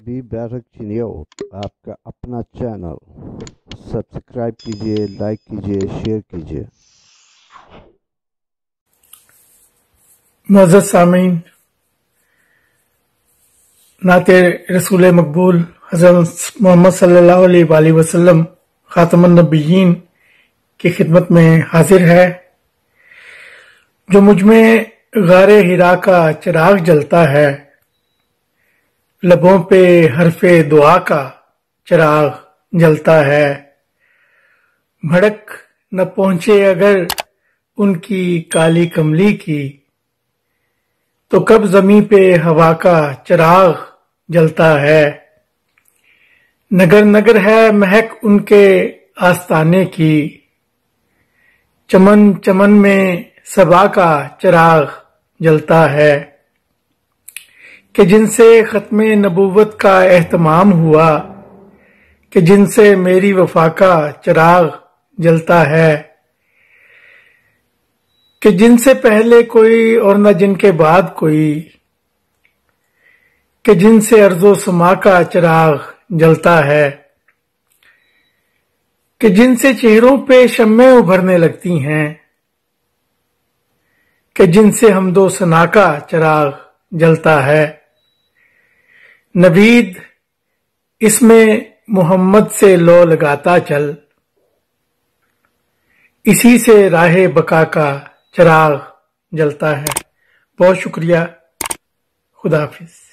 Be barrack چینیو آپ کا اپنا چینل سبسکرائب کیجئے، لائک کیجئے، شیئر کیجئے۔ معزز سامعین، نعت رسول مقبول حضرت محمد صلی اللہ علیہ وآلہ وسلم خاتم النبیین کی خدمت میں حاضر ہے۔ جو مجھ میں غار حرا کا چراغ جلتا ہے، لبوں پہ حرف دعا کا چراغ جلتا ہے۔ بھڑک نہ پہنچے اگر ان کی کالی کملی کی، تو کب زمیں پہ ہوا کا چراغ جلتا ہے۔ نگر نگر ہے مہک ان کے آستانے کی، چمن چمن میں صبا کا چراغ جلتا ہے۔ کہ جن سے ختم نبوت کا اہتمام ہوا، کہ جن سے میری وفا کا چراغ جلتا ہے۔ کہ جن سے پہلے کوئی اور نہ جن کے بعد کوئی، کہ جن سے ارض و سما کا چراغ جلتا ہے۔ کہ جن سے چہروں پہ شمعیں ابھرنے لگتی ہیں، کہ جن سے حمد و ثنا کا چراغ جلتا ہے۔ نوید اس میں محمد سے لو لگاتا چل، اسی سے راہ بقا کا چراغ جلتا ہے۔ بہت شکریہ، خدا حافظ۔